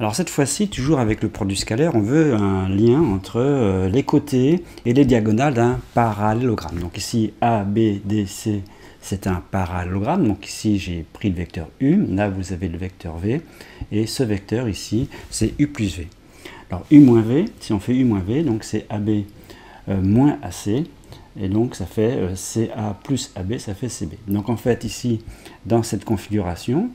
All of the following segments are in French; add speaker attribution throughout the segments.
Speaker 1: Alors cette fois-ci, toujours avec le produit scalaire, on veut un lien entre les côtés et les diagonales d'un parallélogramme. Donc ici, A, B, D, C, c'est un parallélogramme. Donc ici, j'ai pris le vecteur U. Là, vous avez le vecteur V. Et ce vecteur ici, c'est U plus V. Alors U moins V, si on fait U moins V, donc c'est AB moins AC. Et donc ça fait CA plus AB, ça fait CB. Donc en fait ici, dans cette configuration,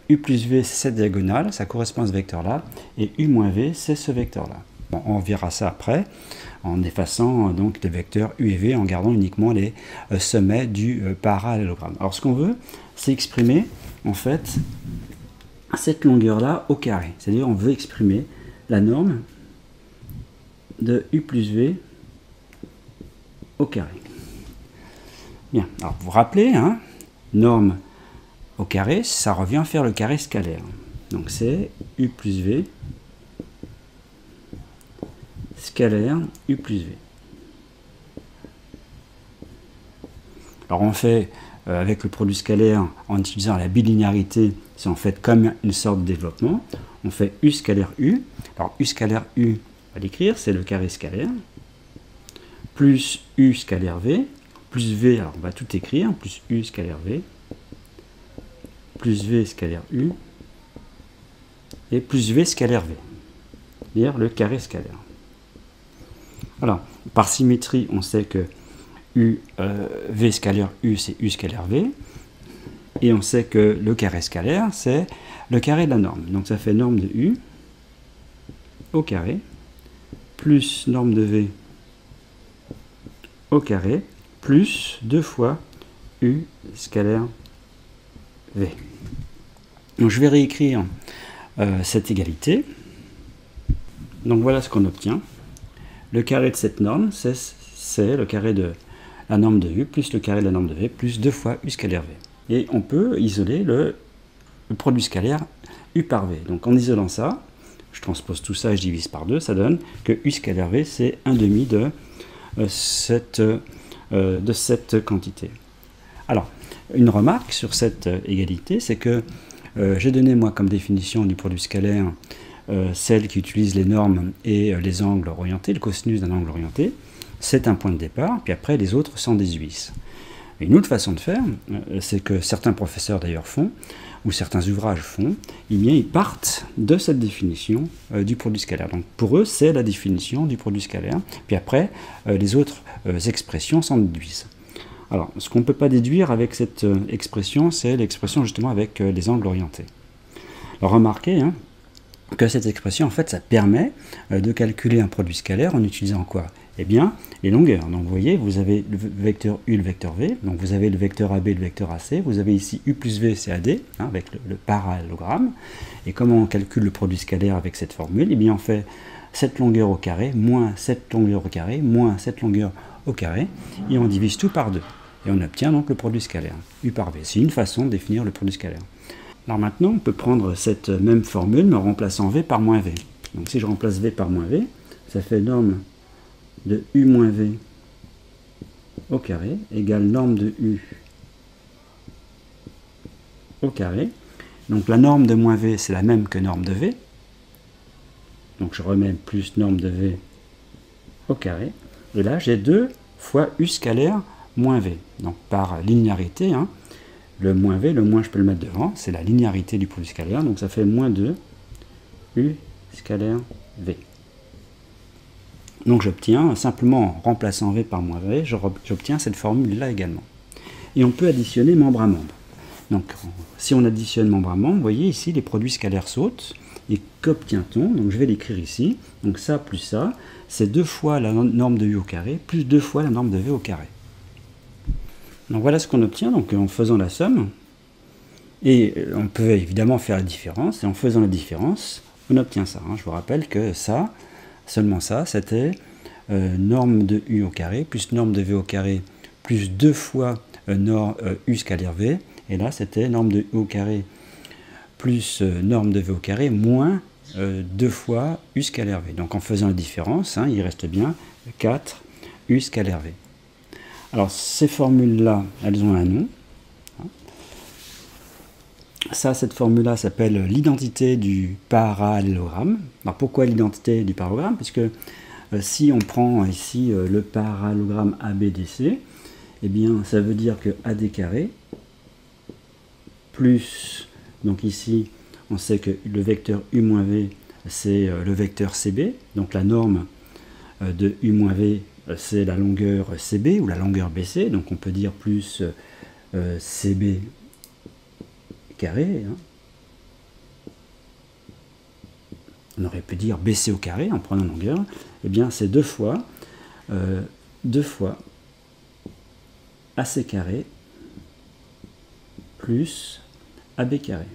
Speaker 1: U plus V c'est cette diagonale, ça correspond à ce vecteur-là, et U moins V c'est ce vecteur-là. Bon, on verra ça après, en effaçant donc les vecteurs U et V, en gardant uniquement les sommets du parallélogramme. Alors ce qu'on veut, c'est exprimer en fait cette longueur-là au carré. C'est-à-dire on veut exprimer la norme de U plus V au carré. Bien, alors vous vous rappelez, hein, norme au carré, ça revient à faire le carré scalaire. Donc c'est U plus V scalaire U plus V. Alors on fait avec le produit scalaire en utilisant la bilinéarité, c'est en fait comme une sorte de développement. On fait U scalaire U. Alors U scalaire U, on va l'écrire, c'est le carré scalaire. Plus U scalaire V, plus V, alors on va tout écrire, plus U scalaire V, plus V scalaire U, et plus V scalaire V, c'est-à-dire le carré scalaire. Alors, par symétrie, on sait que V scalaire U, c'est U scalaire V, et on sait que le carré scalaire, c'est le carré de la norme. Donc ça fait norme de U au carré, plus norme de V au carré, plus 2 fois U scalaire V. Donc je vais réécrire cette égalité. Donc voilà ce qu'on obtient. Le carré de cette norme, c'est le carré de la norme de U plus le carré de la norme de V plus 2 fois U scalaire V. Et on peut isoler le produit scalaire U par V. Donc en isolant ça, je transpose tout ça et je divise par 2, ça donne que U scalaire V, c'est 1/2 de cette quantité. Alors, une remarque sur cette égalité, c'est que j'ai donné moi comme définition du produit scalaire celle qui utilise les normes et les angles orientés, le cosinus d'un angle orienté. C'est un point de départ, puis après les autres s'en déduisent. Une autre façon de faire, c'est que certains professeurs d'ailleurs font, ou certains ouvrages font, eh bien, ils partent de cette définition du produit scalaire. Donc pour eux, c'est la définition du produit scalaire, puis après, les autres expressions s'en déduisent. Alors, ce qu'on ne peut pas déduire avec cette expression, c'est l'expression justement avec les angles orientés. Alors remarquez que cette expression, en fait, ça permet de calculer un produit scalaire en utilisant quoi? Eh bien, les longueurs. Donc vous voyez, vous avez le vecteur U, le vecteur V, donc vous avez le vecteur AB, le vecteur AC, vous avez ici U plus V, c'est AD, avec le parallélogramme. Et comment on calcule le produit scalaire avec cette formule? Eh bien, on fait cette longueur au carré, moins cette longueur au carré, moins cette longueur au carré, et on divise tout par 2. Et on obtient donc le produit scalaire, U par V. C'est une façon de définir le produit scalaire. Alors maintenant, on peut prendre cette même formule, mais en remplaçant V par moins V. Donc si je remplace V par moins V, ça fait norme de U moins V au carré égale norme de U au carré. Donc la norme de moins V, c'est la même que norme de V. Donc je remets plus norme de V au carré. Et là, j'ai 2 fois U scalaire moins V. Donc par linéarité, le moins V, le moins je peux le mettre devant, c'est la linéarité du produit scalaire. Donc ça fait moins 2 U scalaire V. Donc j'obtiens, simplement en remplaçant V par moins V, j'obtiens cette formule-là également. Et on peut additionner membre à membre. Donc si on additionne membre à membre, vous voyez ici les produits scalaires sautent. Et qu'obtient-on? Donc je vais l'écrire ici. Donc ça plus ça, c'est 2 fois la norme de U au carré, plus 2 fois la norme de V au carré. Donc voilà ce qu'on obtient donc, en faisant la somme. Et on peut évidemment faire la différence. Et en faisant la différence, on obtient ça. Je vous rappelle que ça, seulement ça, c'était norme de U au carré, plus norme de V au carré, plus 2 fois U scalaire V. Et là, c'était norme de U au carré, plus norme de V au carré, moins 2 fois U scalaire V. Donc en faisant la différence, il reste bien 4 U scalaire V. Alors ces formules-là, elles ont un nom. Ça, cette formule-là s'appelle l'identité du parallélogramme. Alors pourquoi l'identité du parallélogramme? Puisque si on prend ici le parallélogramme ABDC, eh bien ça veut dire que AD carré plus, donc ici on sait que le vecteur U-V c'est le vecteur CB, donc la norme de U-V c'est la longueur CB ou la longueur BC, donc on peut dire plus CB carré, hein. On aurait pu dire BC au carré en prenant longueur, eh bien c'est deux fois AC carré plus AB carré.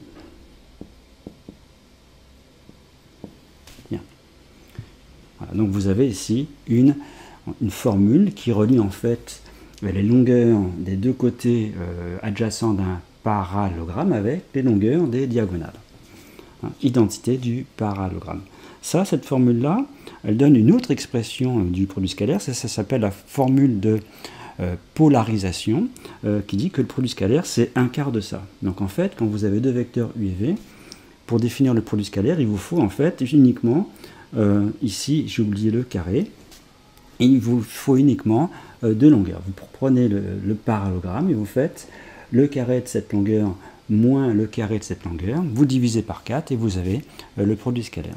Speaker 1: Bien. Voilà, donc vous avez ici une formule qui relie en fait les longueurs des deux côtés adjacents d'un parallélogramme avec les longueurs des diagonales. Identité du parallélogramme. Ça, cette formule-là, elle donne une autre expression du produit scalaire, ça s'appelle la formule de polarisation, qui dit que le produit scalaire, c'est un quart de ça. Donc en fait, quand vous avez deux vecteurs U et V, pour définir le produit scalaire, il vous faut en fait uniquement, ici j'ai oublié le carré, et il vous faut uniquement deux longueurs. Vous prenez le parallélogramme et vous faites le carré de cette longueur moins le carré de cette longueur, vous divisez par 4 et vous avez le produit scalaire.